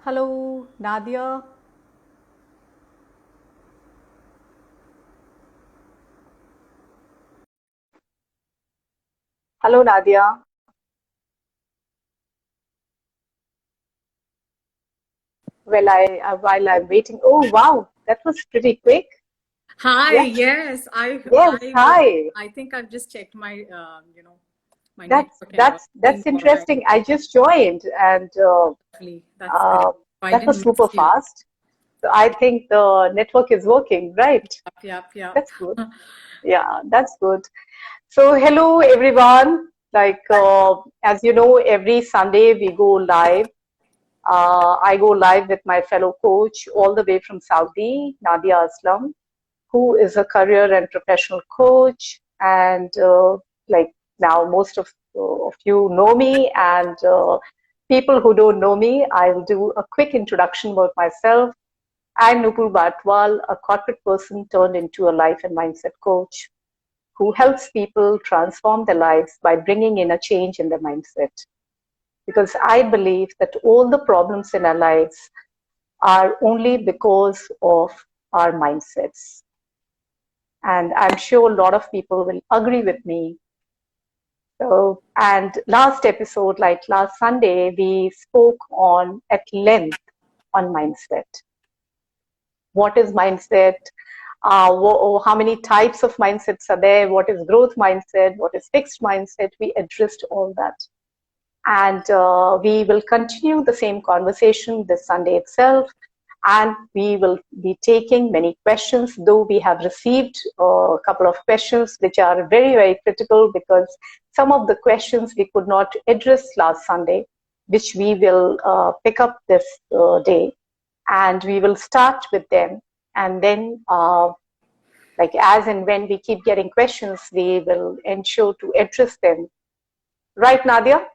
Hello, Nadia. Hello, Nadia. While I'm waiting. Oh, wow, that was pretty quick. Hi, Yes, yes, yes. Hi. I think I've just checked my my That's network and all. that's Seems that's all right. interesting. I just joined, and Lovely. That's great. I that was didn't super miss you. fast. So I think the network is working, right? Yep, yep. That's good. Yeah, that's good. So, hello everyone. As you know, every Sunday we go live. I go live with my fellow coach all the way from Saudi, Nadia Aslam, who is a career and professional coach. And like now, most of you know me, and people who don't know me, I'll do a quick introduction about myself. I'm Nupur, a corporate person turned into a life and mindset coach who helps people transform their lives by bringing in a change in their mindset. Because I believe that all the problems in our lives are only because of our mindsets. And I'm sure a lot of people will agree with me. So, and last episode, like last Sunday, we spoke on at length on mindset. What is mindset? How many types of mindsets are there? What is growth mindset? What is fixed mindset? We addressed all that. And we will continue the same conversation this Sunday itself. And we will be taking many questions, though we have received a couple of questions which are very, very critical because some of the questions we could not address last Sunday, which we will pick up this day. And we will start with them. And then, like as and when we keep getting questions, we will ensure to address them. Right, Nadia?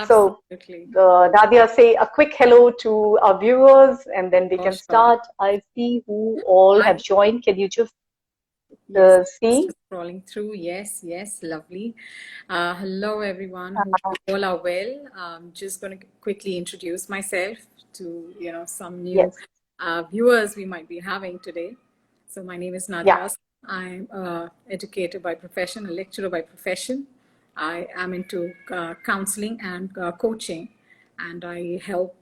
So, Absolutely. Nadia, say a quick hello to our viewers and then we For can sure. start. I see who all have Hi. joined. Can you just Yes, just see? scrolling through. Yes, yes, lovely. Hello, everyone. Hope you all are well. Just going to quickly introduce myself to some new Yes. viewers we might be having today. So my name is Yeah. Nadia. I'm a educator by profession, a lecturer by profession. I am into counseling and coaching, and I help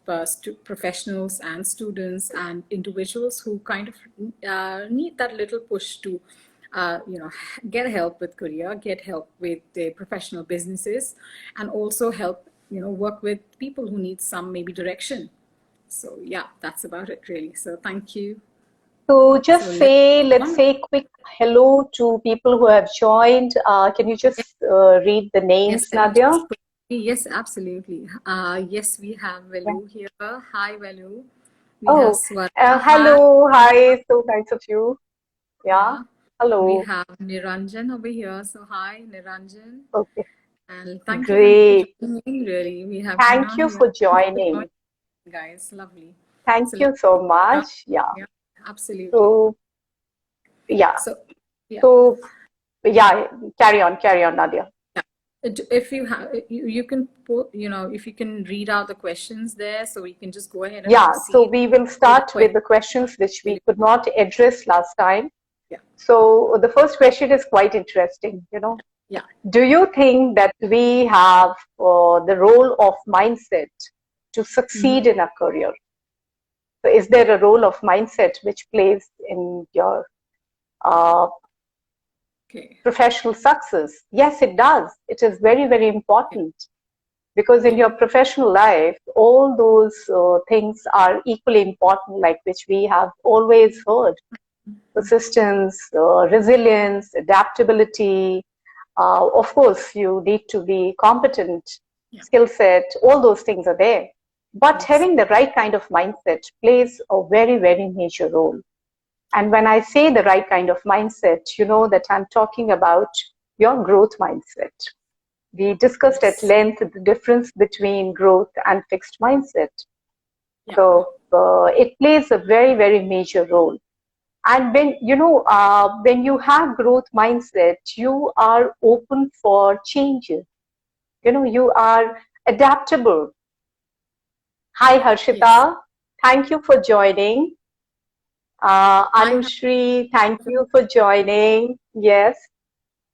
professionals and students and individuals who kind of need that little push to, get help with career, get help with their professional businesses, and also help, work with people who need some maybe direction. So yeah, that's about it really. So thank you. So So just say, let's say quick hello to people who have joined. Can you just read the yes, names, let me Nadia? just yes, absolutely. Yes, we have Yeah. Velu here. Hi, Velu. We have Oh, Swarna. Hi. hello. Hi. So nice of you. Yeah. Yeah. We Hello. have Niranjan over here. So hi, Niranjan. Okay. And thank you, Velu, for Great. joining in. Really, we have Thank Hina you here. for Thank you for joining. joining, guys. Lovely. Thank So let's you so start. much. Yeah. Yeah, absolutely. So, yeah. So yeah. So, yeah, carry on, Nadia. Yeah. If you have, you can put, if you can read out the questions there, so we can just go ahead and Yeah, so proceed we will with the start with question. the questions which we could not address last time. Yeah. So the first question is quite interesting. Yeah. Do you think that we have the role of mindset to Mhm. succeed in a career? So is there a role of mindset which plays in your uh, Okay. professional success? Yes, it does. It is very, very Okay. important. Because in Okay. your professional life, all those things are equally important, like which we have always heard: persistence, resilience, adaptability. Of course, you need to be competent, Yeah. skill set, all those things are there. But Yes. having the right kind of mindset plays a very, very major role. And when I say the right kind of mindset, you know that I'm talking about your growth mindset. We discussed at Yes. length the difference between growth and fixed mindset. Yeah. So it plays a very, very major role. And when you have growth mindset, you are open for changes. You are adaptable. Hi, Yes. Harshita. Thank you for joining. I have, Anushri, thank you for joining. Yes.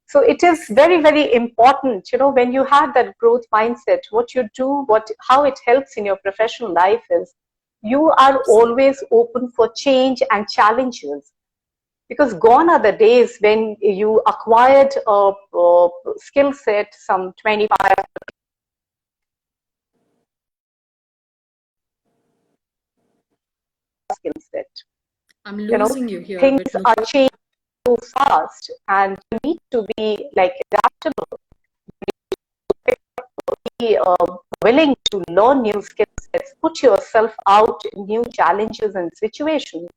So it is very, very important, when you have that growth mindset, what you do, how it helps in your professional life is you are absolutely, always open for change and challenges. Because gone are the days when you acquired a skill set, some 25 skill set. I'm You know, losing you here a things bit, are Nupur. changing so fast, and you need to be like adaptable, be willing to learn new skill sets, put yourself out in new challenges and situations.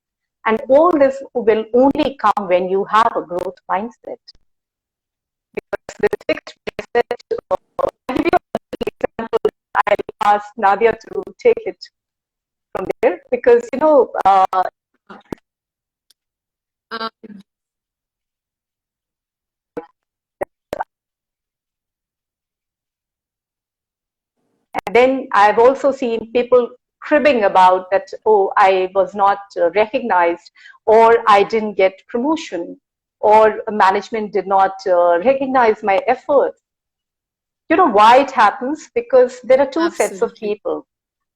And all this will only come when you have a growth mindset. The fixed mindset, I'll give you an example. I'll ask Nadia to take it from there because, Uh, and then I've also seen people cribbing about that, oh, I was not recognized, or I didn't get promotion, or management did not recognize my efforts. You know why it happens? Because there are two sets of Absolutely. people.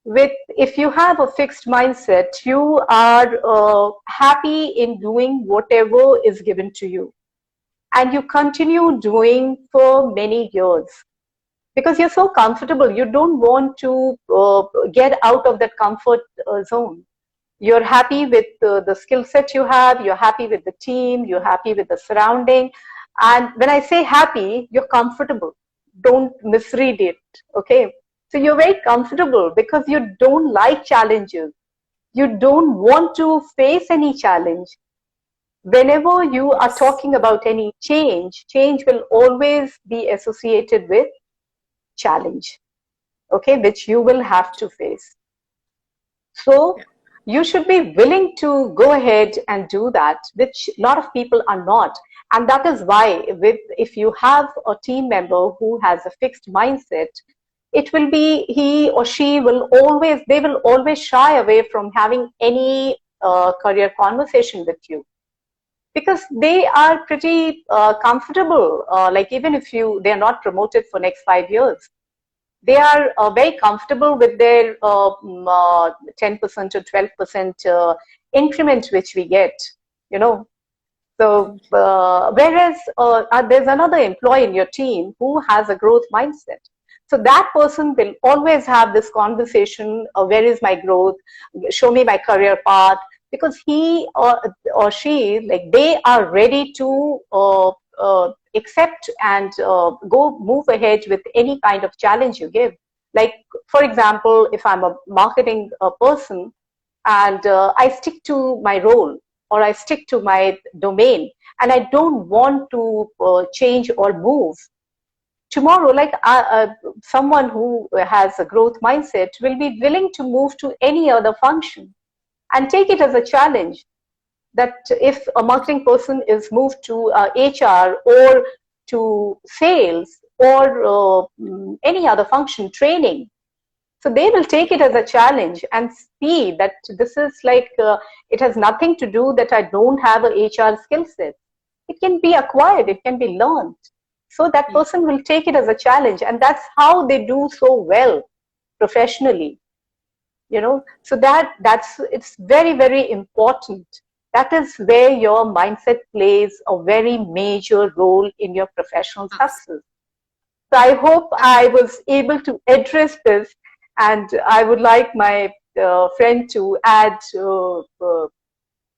If you have a fixed mindset, you are happy in doing whatever is given to you, and you continue doing for many years because you're so comfortable. You don't want to get out of that comfort zone. You're happy with the skill set you have, you're happy with the team, you're happy with the surrounding. And when I say happy, you're comfortable. Don't misread it, okay? So you're very comfortable because you don't like challenges. You don't want to face any challenge. Whenever you are Yes. talking about any change, change will always be associated with challenge, okay, which you will have to face. So Yeah. you should be willing to go ahead and do that, which a lot of people are not. And that is why, if you have a team member who has a fixed mindset, it will be he or she will always, they will always shy away from having any career conversation with you because they are pretty comfortable. Like even if they're not promoted for next 5 years, they are very comfortable with their 10% or 12% increment which we get, you know. So, whereas there's another employee in your team who has a growth mindset. So that person will always have this conversation, where is my growth? Show me my career path. Because he or she, like they are ready to accept and go move ahead with any kind of challenge you give. Like, for example, if I'm a marketing person, and I stick to my role or I stick to my domain and I don't want to change or move. Tomorrow, like someone who has a growth mindset will be willing to move to any other function and take it as a challenge. That if a marketing person is moved to HR or to sales or any other function, training, so they will take it as a challenge and see that this is like, it has nothing to do that I don't have a HR skill set. It can be acquired, it can be learned. So that Yeah. person will take it as a challenge, and that's how they do so well professionally. So that's it's very, very important. That is where your mindset plays a very major role in your professional Absolutely. success. So I hope I was able to address this, and I would like my friend to add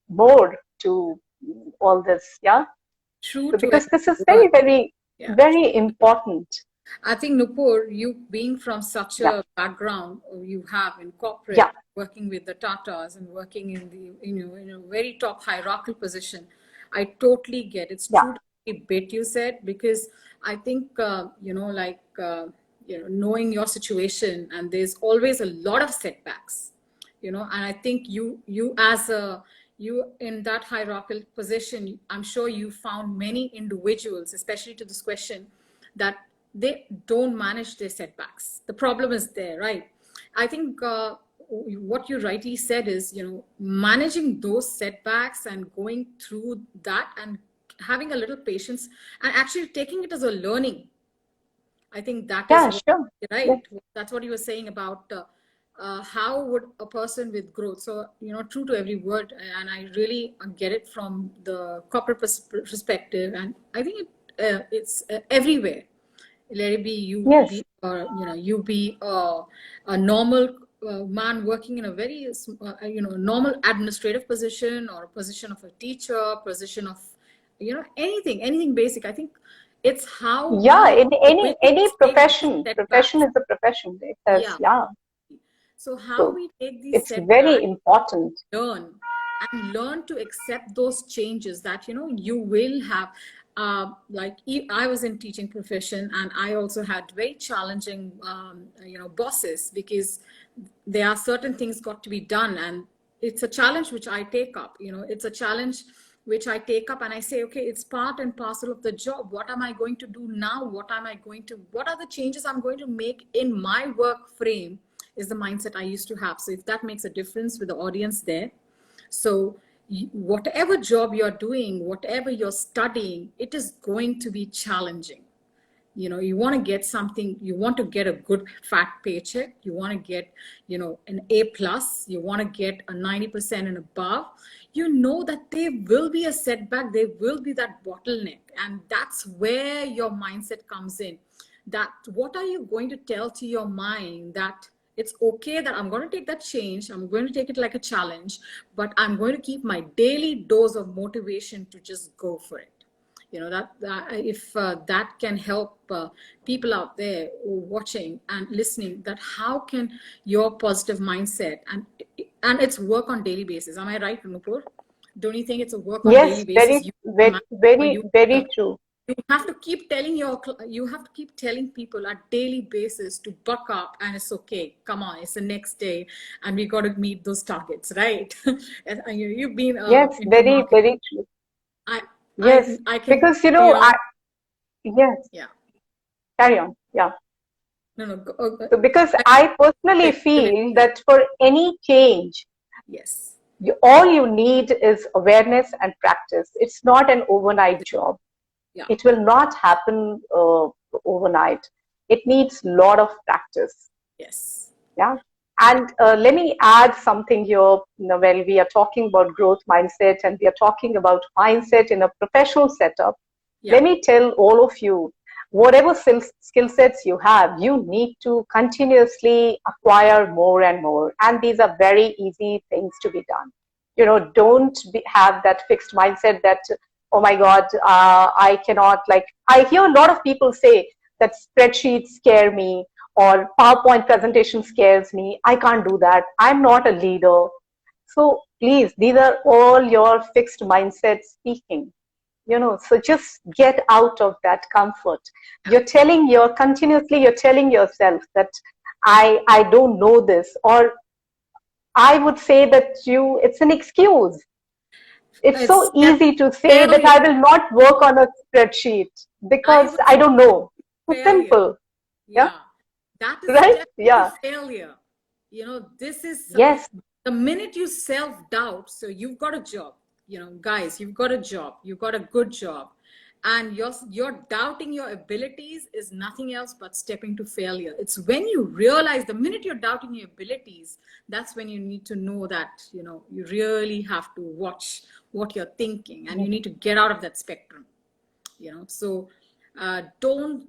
more to all this. Yeah. True So to because this is every very, word. very, Yeah. very important. I think Nupur, you being from such Yeah. a background you have in corporate, Yeah. working with the Tatas and working in the in a very top hierarchical position, I totally get it's Yeah. true to every bit you said because I think knowing your situation and there's always a lot of setbacks, and I think you as a you in that hierarchical position, I'm sure you found many individuals, especially to this question, that they don't manage their setbacks. The problem is there, right? I think what you rightly said is, managing those setbacks and going through that and having a little patience and actually taking it as a learning. I think that is Yeah, what, sure. Yes. right. That's what you were saying about how would a person with growth. So, true to every word. And I really get it from the corporate perspective. And I think it's everywhere. Let it be you Yes. be, you be a normal man working in a very, normal administrative position or a position of a teacher, position of, anything basic. I think it's how Yeah, we in will any take these profession, profession setbacks. is a profession. It says, Yeah. yeah. So how So we take these it's very setbacks, important. learn and learn to accept those changes that you will have. Like I was in teaching profession, and I also had very challenging bosses, because there are certain things got to be done, and it's a challenge which I take up. It's a challenge which I take up, and I say, okay, it's part and parcel of the job. What am I going to do now? What are the changes I'm going to make in my work frame, is the mindset I used to have. So if that makes a difference with the audience there. So whatever job you're doing, whatever you're studying, it is going to be challenging. You want to get something, you want to get a good fat paycheck, you want to get an A+, you want to get a 90% and above. That there will be a setback, there will be that bottleneck, and that's where your mindset comes in. That what are you going to tell to your mind, that it's okay, that I'm going to take that change, I'm going to take it like a challenge, but I'm going to keep my daily dose of motivation to just go for it. That if that can help people out there watching and listening, that how can your positive mindset, and it's work on daily basis. Am I right, Nupur? Don't you think it's a work on daily Yes, basis? very, very, very, Uh, very true. you have to keep telling you have to keep telling people at daily basis to buck up, and it's okay, come on, it's the next day, and we got to meet those targets, right? And you've been Yes, into very, marketing. very true. I Yes, I can, because yes, yeah. carry on. Yeah. No, no. So because I, I personally definitely. feel that for any change, Yes. all you need is awareness and practice. It's not an overnight job. Yeah. It will not happen overnight. It needs a lot of practice. Yes. Yeah. And let me add something here. When we are talking about growth mindset and we are talking about mindset in a professional setup, Yeah. let me tell all of you, whatever skill sets you have, you need to continuously acquire more and more. And these are very easy things to be done. Don't have that fixed mindset that, oh my God, I cannot, like, I hear a lot of people say that spreadsheets scare me or PowerPoint presentation scares me. I can't do that. I'm not a leader. So please, these are all your fixed mindset speaking. So just get out of that comfort. You're telling yourself that I don't know this, or I would say that it's an excuse. It's It's so easy to say that failure. I will not work on a spreadsheet I because would I say don't know. So failure. simple. Yeah. Yeah. That is Right? stepping to Yeah. failure. This is Yes. the minute you self-doubt. So you've got a job, guys, you've got a job, you've got a good job, and you're doubting your abilities is nothing else but stepping to failure. It's when you realize, the minute you're doubting your abilities, that's when you need to know that, you really have to watch what you're thinking, and you need to get out of that spectrum. So don't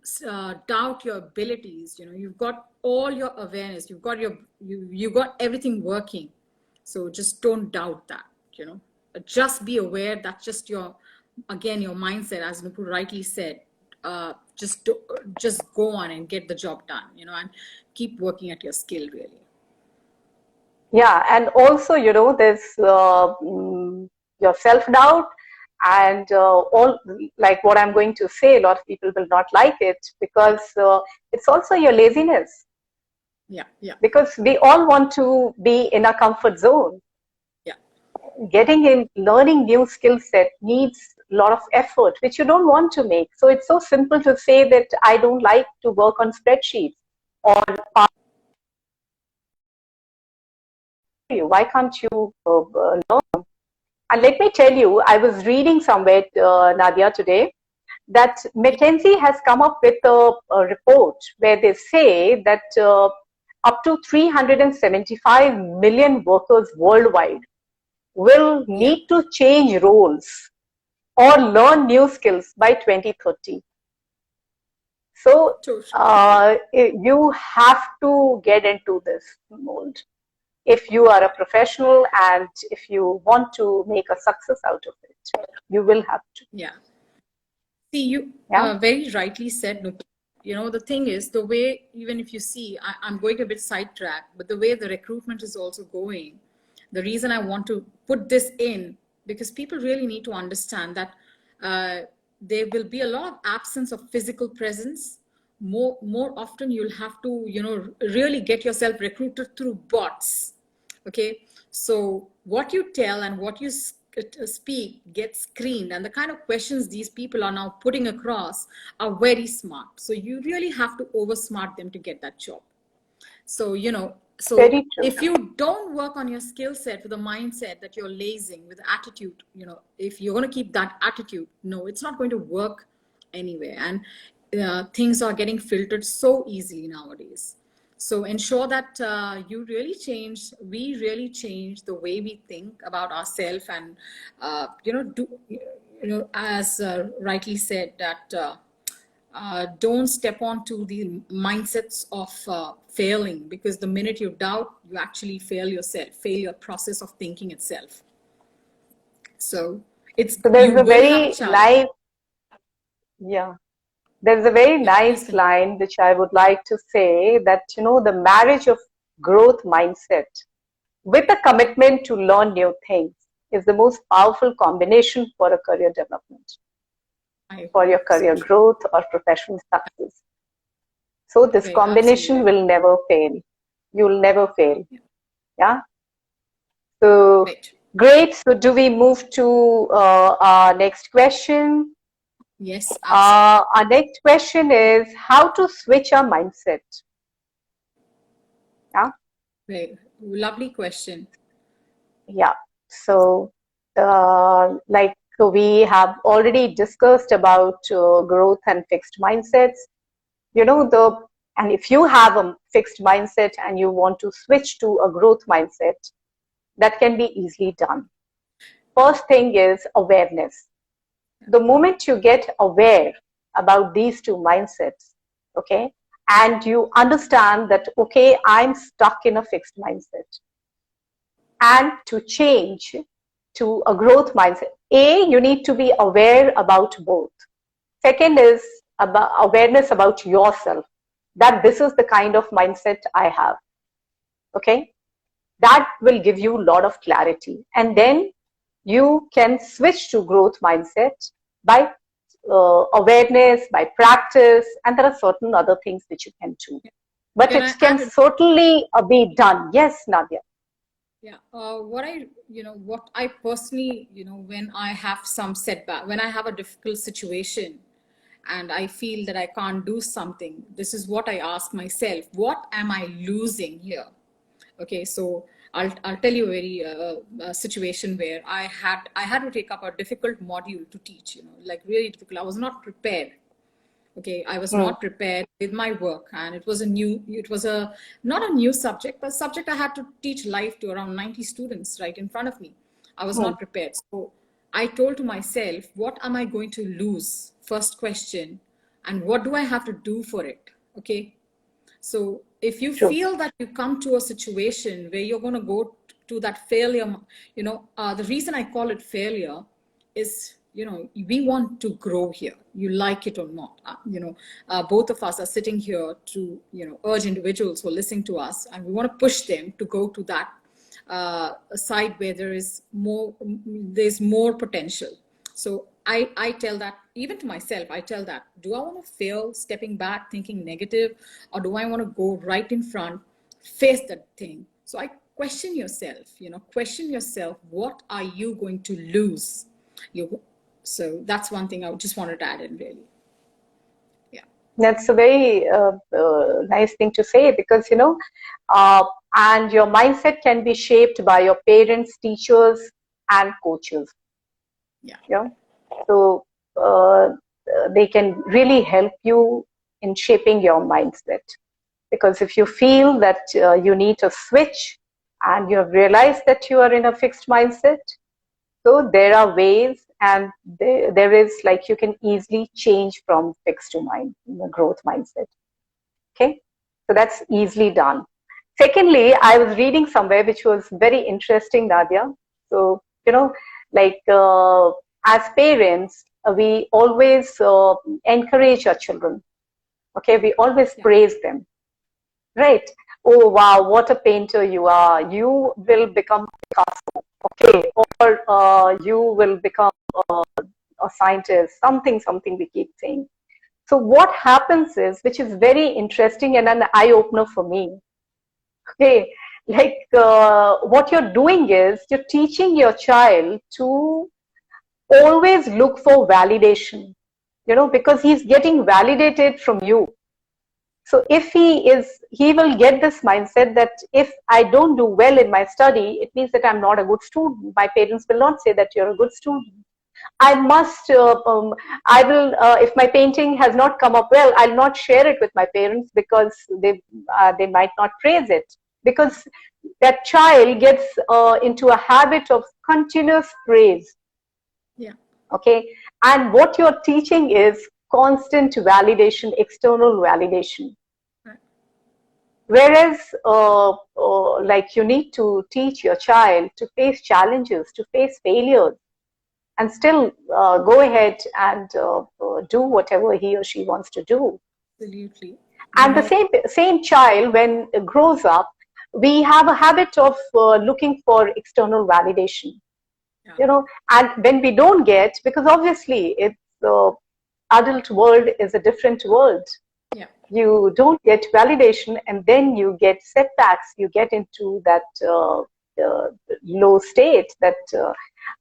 doubt your abilities. You've got all your awareness, you've got everything working. So just don't doubt that. Just be aware that just your mindset, as Nupur rightly said. Just go on and get the job done, and keep working at your skill, really. Yeah. And also, there's your self-doubt and all, like what I'm going to say, a lot of people will not like it because it's also your laziness. Yeah, yeah, Because we all want to be in a comfort zone. yeah. Getting in, learning new skill set needs a lot of effort, which you don't want to make. So it's so simple to say that I don't like to work on spreadsheets or you? Why can't you learn? And let me tell you, I was reading somewhere, Nadia, today, that McKinsey has come up with a report where they say that up to 375 million workers worldwide will Yeah, need to change roles or learn new skills by 2030. So totally. you have to get into this mold if you are a professional and if you want to make a success out of it. You will have to. Yeah. See, you Yeah. very rightly said, Nupur. You know, the thing is, the way, even if you see, I'm going a bit sidetracked, but the way the recruitment is also going, the reason I want to put this in, because people really need to understand that uh, there will be a lot of absence of physical presence. More often, you'll have to, you know, really get yourself recruited through bots. Okay, so what you tell and what you speak gets screened, and the kind of questions these people are now putting across are very smart. So you really have to oversmart them to get that job. So, you know, so Very true. if you don't work on your skill set with a mindset that you're lazing with attitude, you know, if you're going to keep that attitude, no, it's not going to work anywhere. And things are getting filtered so easily nowadays. So ensure that you really change, we really change the way we think about ourselves, and you know, do, you know, as rightly said, that don't step onto the mindsets of failing, because the minute you doubt, you actually fail yourself, fail your process of thinking itself. So it's, So you there's a will have a very challenge. nice, yeah, there's a very Yeah, please nice continue. line which I would like to say that, the marriage of growth mindset with a commitment to learn new things is the most powerful combination for a career development, I for your agree. So career true. growth or professional success. So this Very, absolutely combination right. will never fail. You'll never fail. Yeah, Yeah. So right. great. So do we move to our next question? Yes, absolutely. Our next question is how to switch our mindset. Yeah. Very lovely question. Yeah. So, like we have already discussed about growth and fixed mindsets, and if you have a fixed mindset and you want to switch to a growth mindset, that can be easily done. First thing is awareness. The moment you get aware about these two mindsets, okay, and you understand that, okay, I'm stuck in a fixed mindset, and to change to a growth mindset, you need to be aware about both. Second is about awareness about yourself, that this is the kind of mindset I have. Okay, that will give you a lot of clarity, and then you can switch to growth mindset by awareness, by practice, and there are certain other things which you can do, but Can it I can add a, certainly be done. Yes, Nadia. yeah, what I, you know, what I personally, you know, when I have some setback, when I have a difficult situation and I feel that I can't do something, this is what I ask myself: what am I losing here? Okay, so I'll tell you a very situation where I had to take up a difficult module to teach. You know, like really difficult. I was not prepared. Okay, I was Mm, not prepared with my work, and it was a not a new subject, but subject I had to teach live to around 90 students right in front of me. I was mm, not prepared. So I told to myself, what am I going to lose? First question. And what do I have to do for it? Okay. So if you true. feel that you come to a situation where you're going to go to that failure, you know, the reason I call it failure is, you know, we want to grow here, you like it or not. You know, both of us are sitting here to, you know, urge individuals who are listening to us, and we want to push them to go to that side where there's more potential. So I tell that, even to myself, I tell that, do I want to fail stepping back, thinking negative, or do I want to go right in front, face that thing? So I question yourself, you know, question yourself, what are you going to lose? You, so that's one thing I just wanted to add in, really. Yeah. That's a very nice thing to say because, uh, And your mindset can be shaped by your parents, teachers, and coaches. Yeah. Yeah. So uh, they can really help you in shaping your mindset. Because if you feel that you need to switch and you have realized that you are in a fixed mindset, so there are ways, and there is, like, you can easily change from fixed to growth mindset. Okay, so that's easily done. Secondly, I was reading somewhere which was very interesting, Nadia. So, like as parents, we always encourage our children. Okay, we always Yeah. praise them, right? Oh, wow, what a painter you are. You will become Picasso, okay? Or you will become a scientist, something we keep saying. So what happens is, which is very interesting and an eye-opener for me, okay, like what you're doing is you're teaching your child to always look for validation, because he's getting validated from you. So if he will get this mindset that if I don't do well in my study, it means that I'm not a good student. My parents will not say that you're a good student. I must, I will, if my painting has not come up well, I'll not share it with my parents because they might not praise it. Because that child gets into a habit of continuous praise. Yeah. Okay. And what you're teaching is constant validation, external validation. Right. Whereas, like, you need to teach your child to face challenges, to face failures, and still go ahead and do whatever he or she wants to do. Absolutely. And the same child, when it grows up, we have a habit of looking for external validation. Yeah. And when we don't get, because obviously it's adult world is a different world. Yeah. You don't get validation, and then you get setbacks. You get into that low state that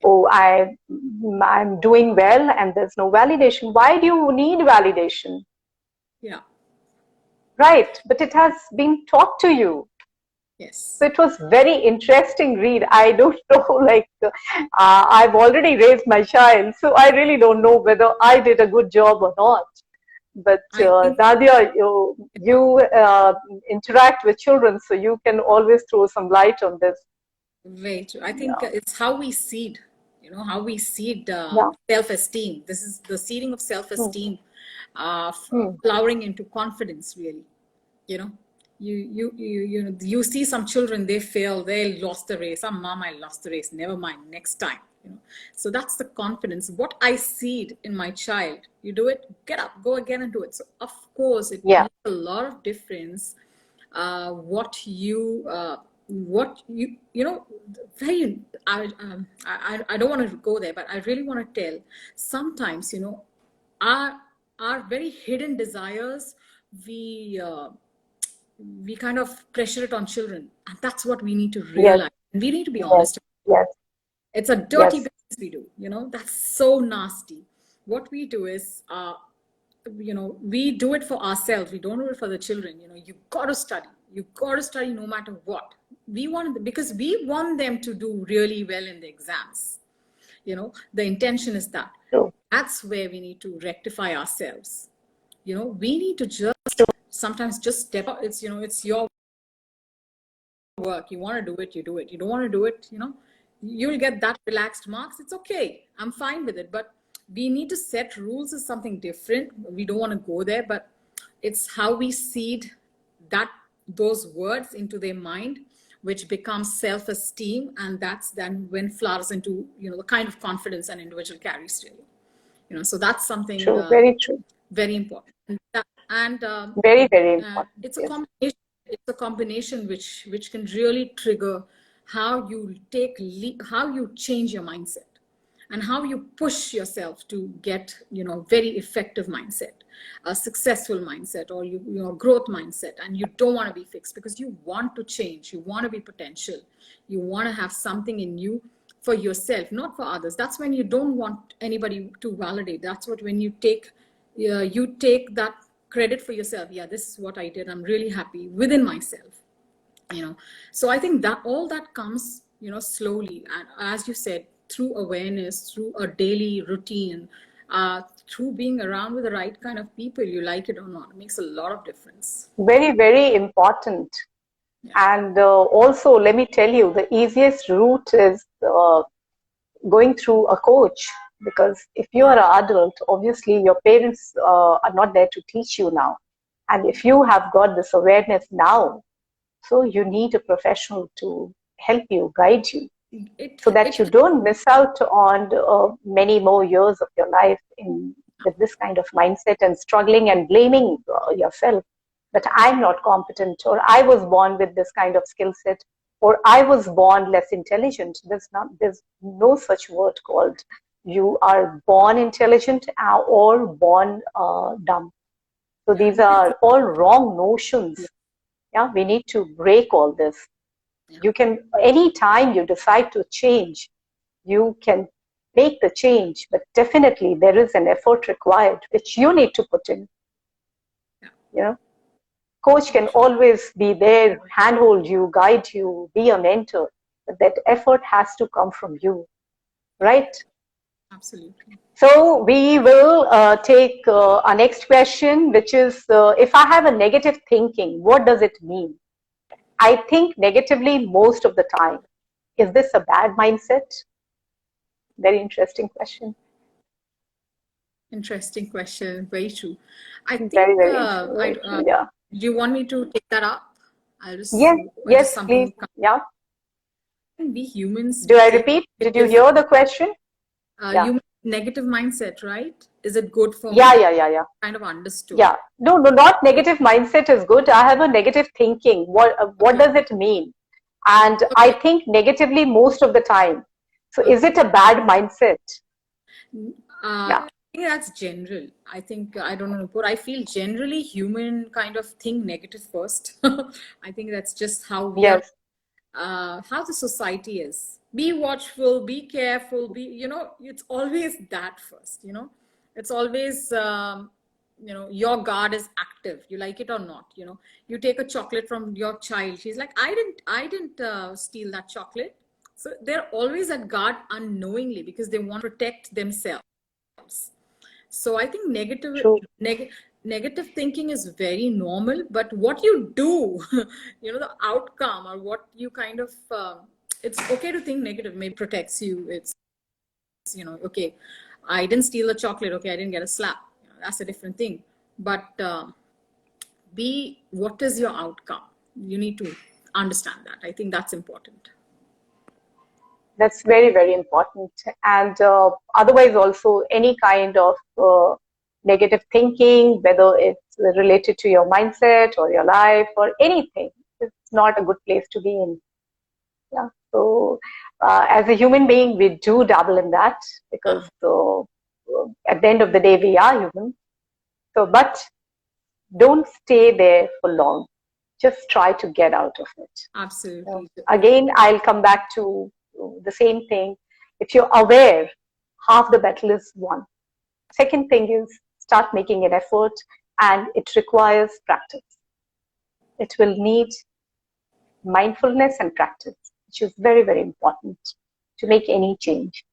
oh, I'm doing well and there's no validation. Why do you need validation? Yeah. Right, but it has been taught to you. Yes. So it was very interesting read. I don't know, like I've already raised my child, so I really don't know whether I did a good job or not. But I think Nadia, you interact with children, so you can always throw some light on this. very true. I think Yeah, it's how we seed, how we seed yeah, self-esteem. This is the seeding of hmm, self-esteem, hmm, flowering into confidence, really. You know, you see some children, they fail, they lost the race. Oh, mom, I lost the race. Never mind, next time. So that's the confidence. What I seed in my child, you do it, get up, go again and do it. So of course, it yeah, makes a lot of difference. What you very I don't want to go there, but I really want to tell. Sometimes our our very hidden desires, we we kind of pressure it on children, and that's what we need to yes, realize. And we need to be yes, honest. yes, It's a dirty yes, business we do. That's so nasty. What we do is, we do it for ourselves. We don't do it for the children. You got to study. You got to study no matter what. We want, because we want them to do really well in the exams. The intention is that. true, That's where we need to rectify ourselves. We need to just true, sometimes just step up. It's your work. You want to do it, you do it. You don't want to do it, you'll get that relaxed marks. It's okay. I'm fine with it. But we need to set rules is something different. We don't want to go there, but it's how we seed that those words into their mind, which becomes self-esteem, and that's then when flowers into the kind of confidence an individual carries to so that's something true, very true, very important. And very important. it's a Yes, combination. It's a combination which can really trigger how you how you change your mindset, and how you push yourself to get very effective mindset, a successful mindset, or growth mindset. And you don't want to be fixed, because you want to change. You want to be potential. You want to have something in you for yourself, not for others. That's when you don't want anybody to validate. That's what, when you take that credit for yourself. Yeah, this is what I did. I'm really happy within myself. So I think that all that comes slowly, and as you said, through awareness, through a daily routine, through being around with the right kind of people, you like it or not, it makes a lot of difference. Very, very important. Yeah. And also, let me tell you, the easiest route is going through a coach, because if you are an adult, obviously your parents are not there to teach you now. And if you have got this awareness now, so you need a professional to help you, guide you, so that you don't miss out on many more years of your life with this kind of mindset and struggling and blaming yourself that I'm not competent, or I was born with this kind of skill set, or I was born less intelligent. There's no such word called you are born intelligent or born dumb. So these are all wrong notions. Yeah, we need to break all this. You can, anytime you decide to change, you can make the change, but definitely there is an effort required, which you need to put in. Coach can always be there, handhold you, guide you, be a mentor, but that effort has to come from you, right? Absolutely. So we will take our next question, which is, if I have a negative thinking, what does it mean? I think negatively most of the time. Is this a bad mindset? Very interesting question. Interesting question. Very true. I think, Very, very true. Yeah. do you want me to take that up? Yes, Just yes, please. something. Yeah. We humans, Do we I take repeat? Did you negative, hear the question? Yeah. negative mindset, right? Is it good for Yeah, me? yeah. Kind of understood. Yeah. No, not negative mindset is good. I have a negative thinking. What does it mean? And I think negatively most of the time. So is it a bad mindset? Yeah. I think that's general. I think, I don't know, Nupur, I feel generally human kind of think negative first. I think that's just how we are, Yes. how the society is. Be watchful, be careful, it's always that first, It's always, your guard is active. You like it or not, You take a chocolate from your child. She's like, I didn't steal that chocolate. So they're always at guard unknowingly because they want to protect themselves. So I think True. negative thinking is very normal, but what you do, the outcome or what you kind of, it's okay to think negative, maybe protects you. It's, okay, I didn't steal the chocolate. Okay, I didn't get a slap. That's a different thing. But what is your outcome? You need to understand that. I think that's important. That's very, very important. And otherwise, also, any kind of negative thinking, whether it's related to your mindset or your life or anything, it's not a good place to be in. Yeah. So, as a human being, we do dabble in that because at the end of the day, we are human. So, but don't stay there for long. Just try to get out of it. Absolutely. Again, I'll come back to the same thing. If you're aware, half the battle is won. Second thing is start making an effort, and it requires practice. It will need mindfulness and practice, which is very, very important to make any change.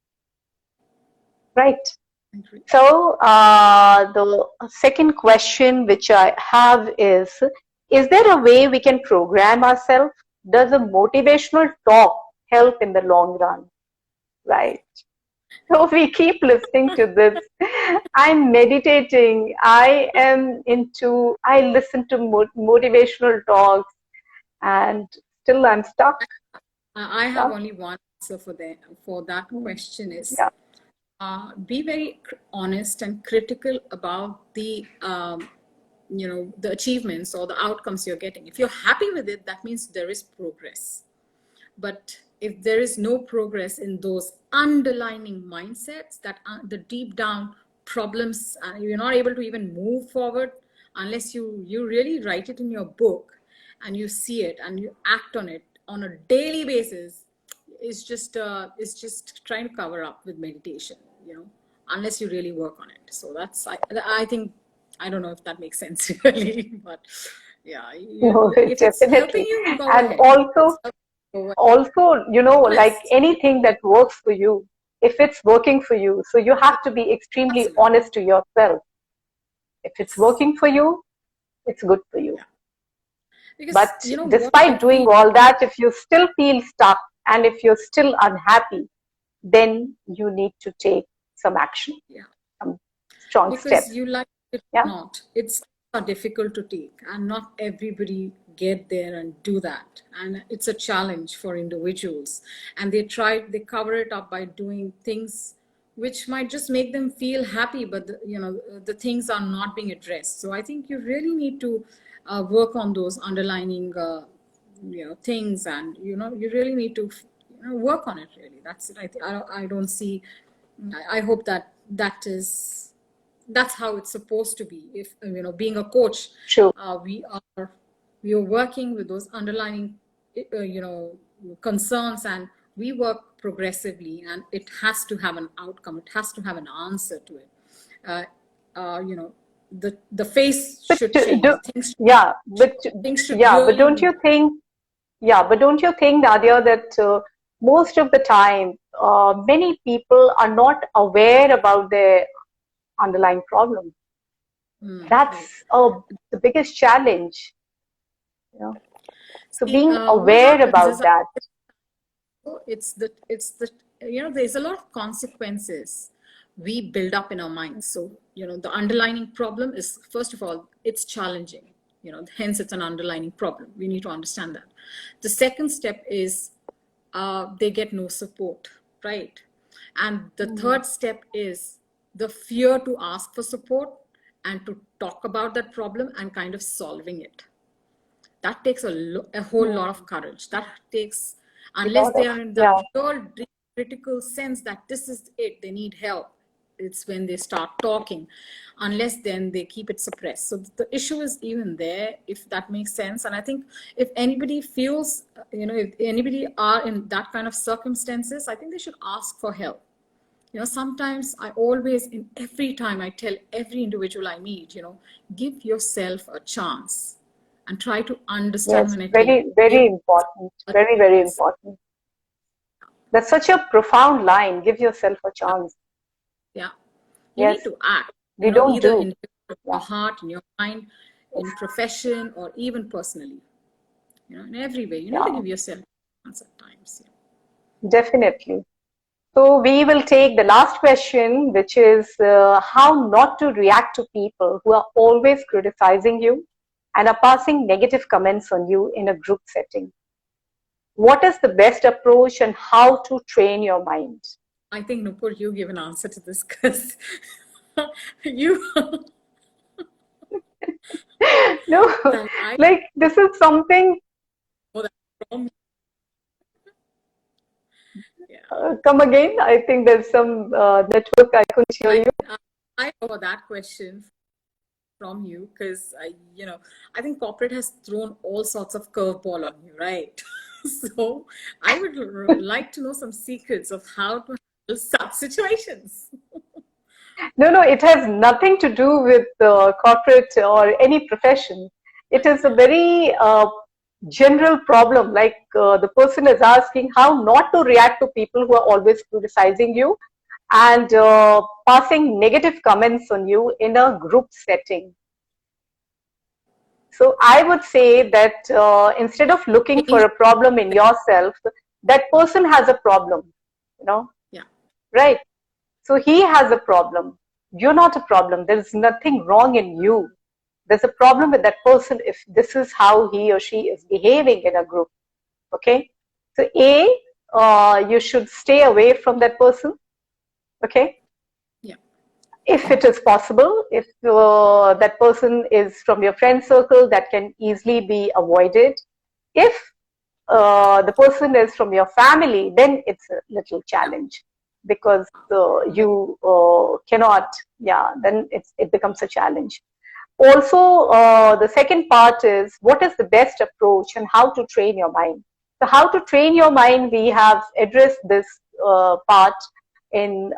Right. So the second question which I have is there a way we can program ourselves? Does a motivational talk help in the long run? Right. So we keep listening to this. I'm meditating. I listen to motivational talks, and still I'm stuck. I have only one answer for that question is, Yeah. be very honest and critical about the the achievements or the outcomes you're getting. If you're happy with it, that means there is progress. But if there is no progress in those underlying mindsets, that the deep down problems, you're not able to even move forward unless you really write it in your book and you see it and you act on it on a daily basis. It's just trying to cover up with meditation, unless you really work on it. So I think, I don't know if that makes sense really, but Yeah, No, if it's helping definitely. you, go And ahead. also, It's helping you, also, like honest. anything that works for you, if it's working for you, so you have to be extremely Absolutely. honest to yourself. If it's Yes. working for you, it's good for you. Yeah. Because But you know what I despite doing feel. all that, if you still feel stuck and if you're still unhappy, then you need to take some action, Yeah. some strong Because steps. you like it or Yeah, not, it's difficult to take, and not everybody get there and do that, and it's a challenge for individuals, and they cover it up by doing things which might just make them feel happy, but the things are not being addressed. So I think you really need to work on those underlining things, and you really need to work on it. Really, that's it. I don't see. I hope that's how it's supposed to be. If being a coach, true. uh, we are we are working with those underlying concerns, and we work progressively, and it has to have an outcome. It has to have an answer to it. uh, you know the face But should change. Things should yeah, change. but Things should yeah, but really don't move. you think? Yeah, but don't you think, Nadia, that most of the time, many people are not aware about their underlying problem? Right. That's the biggest challenge, you know. So See, being what aware happens is about that. it's the there's a lot of consequences we build up in our minds. So the underlying problem is, first of all, it's challenging, hence it's an underlying problem. We need to understand that. The second step is they get no support, right? And the Mm, third step is the fear to ask for support and to talk about that problem and kind of solving it. That takes a whole lot of mm, courage. That takes, unless lot they of, are in the yeah, pure critical sense that this is it, they need help, it's when they start talking. Unless then, they keep it suppressed. So the issue is even there, if that makes sense. And I think if anybody feels, if anybody are in that kind of circumstances, I think they should ask for help. Sometimes I always, in every time I tell every individual I meet, give yourself a chance and try to understand. yes, When I tell you, very, give very important, a very, very chance. important. That's such a profound line. Give yourself a chance. Yeah. You Yes, need to act, we don't either do. in Yeah, your heart, in your mind, in profession, or even personally. In every way, you need to yeah, give yourself a chance at times. Yeah. definitely. So we will take the last question, which is how not to react to people who are always criticizing you and are passing negative comments on you in a group setting. What is the best approach and how to train your mind? I think, Nupur, you give an answer to this, because you No, that I like this is something. know that from. Yeah. Come again. I think there's some network. I couldn't hear I you. I know that question from you, because I think corporate has thrown all sorts of curveball on you, right? So I would like to know some secrets of how to handle such situations. No, no, it has nothing to do with corporate or any profession. It is a very general problem. Like the person is asking how not to react to people who are always criticizing you and passing negative comments on you in a group setting. So I would say that instead of looking for Change. a problem in yourself, that person has a problem, you know, Yeah. right? So he has a problem. You're not a problem. There's nothing wrong in you. There's a problem with that person if this is how he or she is behaving in a group. Okay. So you should stay away from that person. Okay. Yeah. If it is possible, if that person is from your friend circle, that can easily be avoided. If the person is from your family, then it's a little challenge because Ve- you cannot, yeah, then it becomes a challenge. Also, the second part is what is the best approach and how to train your mind. So, how to train your mind, we have addressed this part in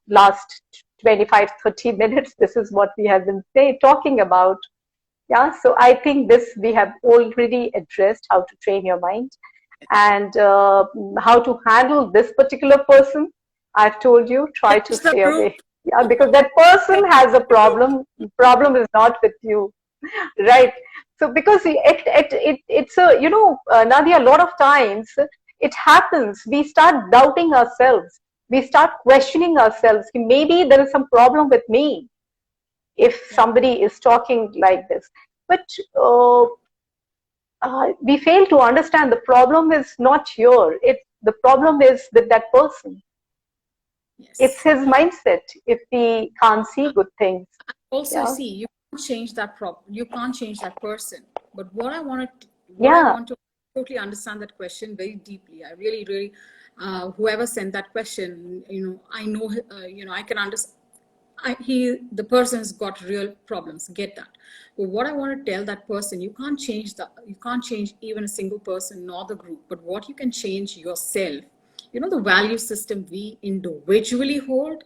last 25, 30 minutes. This is what we have been talking about. Yeah, so I think this we have already addressed, how to train your mind, and how to handle this particular person. I've told you, try to Finish the stay group. away. Yeah, because that person has a problem. Problem is not with you, right? So because it's a, Nadia, a lot of times it happens. We start doubting ourselves. We start questioning ourselves. Maybe there is some problem with me if Yeah. somebody is talking like this. But uh, we fail to understand the problem is not here. The problem is with that person. It's Yes. his mindset if we can't see good things. Also, Yeah. see, you can't change that problem. You can't change that person. But what I Yeah. want to totally understand that question very deeply. I really, really, whoever sent that question, I know, I can understand. The person's got real problems. Get that. But what I want to tell that person, you can't change even a single person nor the group. But what you can change yourself. The value system we individually hold,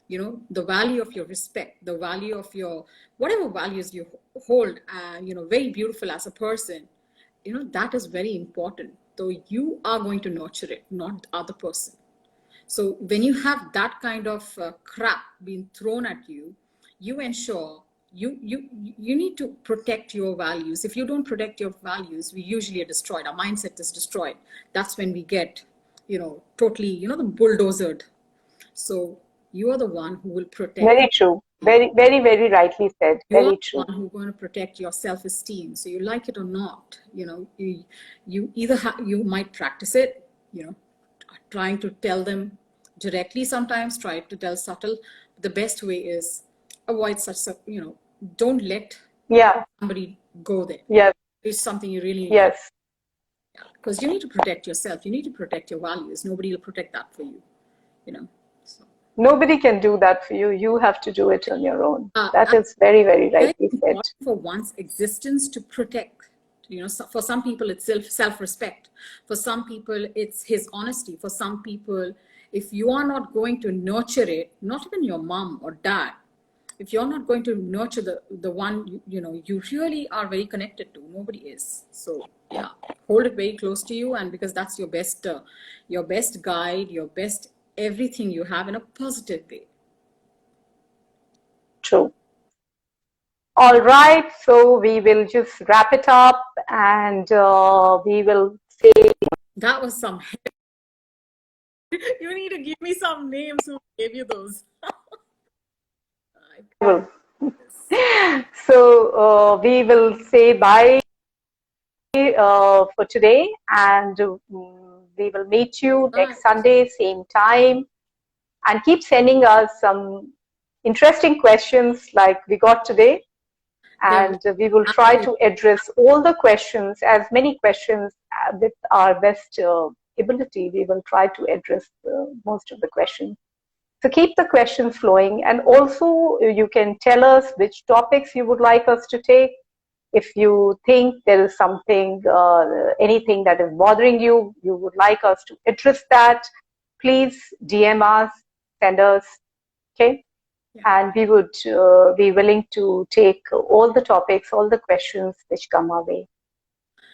the value of your respect, the value of your whatever values you hold, very beautiful as a person, that is very important. So you are going to nurture it, not the other person. So when you have that kind of crap being thrown at you, you ensure you need to protect your values. If you don't protect your values, we usually are destroyed. Our mindset is destroyed. That's when we get, totally, the bulldozered. So you are the one who will protect. Very true. Very, very, very rightly said. You're Very the true. one who's going to protect your self-esteem. So you like it or not, you either you might practice it, trying to tell them directly, sometimes try to tell subtle. The best way is avoid don't let Yeah. somebody go there. Yes. It's something you really need to, Yes. because you need to protect yourself. You need to protect your values. Nobody will protect that for you, so. Nobody can do that for you. You have to do it on your own. That And is very, very very rightly said. important for one's existence to protect. For some people it's self-respect. For some people it's his honesty. For some people, if you are not going to nurture it, not even your mom or dad, if you're not going to nurture the one you really are very connected to, nobody is. So yeah, hold it very close to you, and because that's your best guide, your best everything you have in a positive way. True. All right. So we will just wrap it up and we will say. That was some. You need to give me some names who gave you those. So we will say bye for today, and we will meet you Right. next Sunday, same time, and keep sending us some interesting questions like we got today. And we will try to address all the questions, as many questions with our best ability. We will try to address most of the questions. So keep the questions flowing, and also you can tell us which topics you would like us to take. If you think there is something, anything that is bothering you, you would like us to address that, please DM us, send us, okay? Yeah. And we would be willing to take all the topics, all the questions which come our way.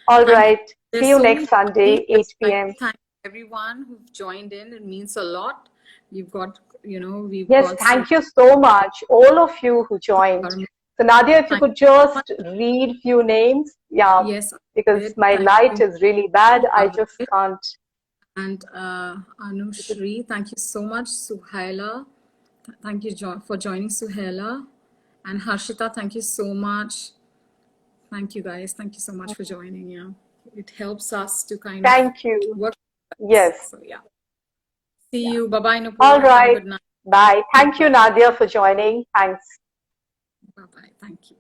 All right. See you so next Sunday, 8 p.m. Thank everyone who've joined in. It means a lot. We've got, we've Yes, got thank you so much, all of you who joined. So Nadia, if you could just read few names. Yeah, yes, because my thank light you. is really bad. I just can't. And Anushri, thank you so much. Suhaila, thank you for joining, Suhaila. And Harshita, thank you so much. Thank you guys. Thank you so much for joining. Yeah, it helps us to kind of Thank you. work. Yes. So yeah. See you. Bye bye, Nupur. All right. Have a good night. Bye. Thank you, Nadia, for joining. Thanks. Bye bye. Thank you.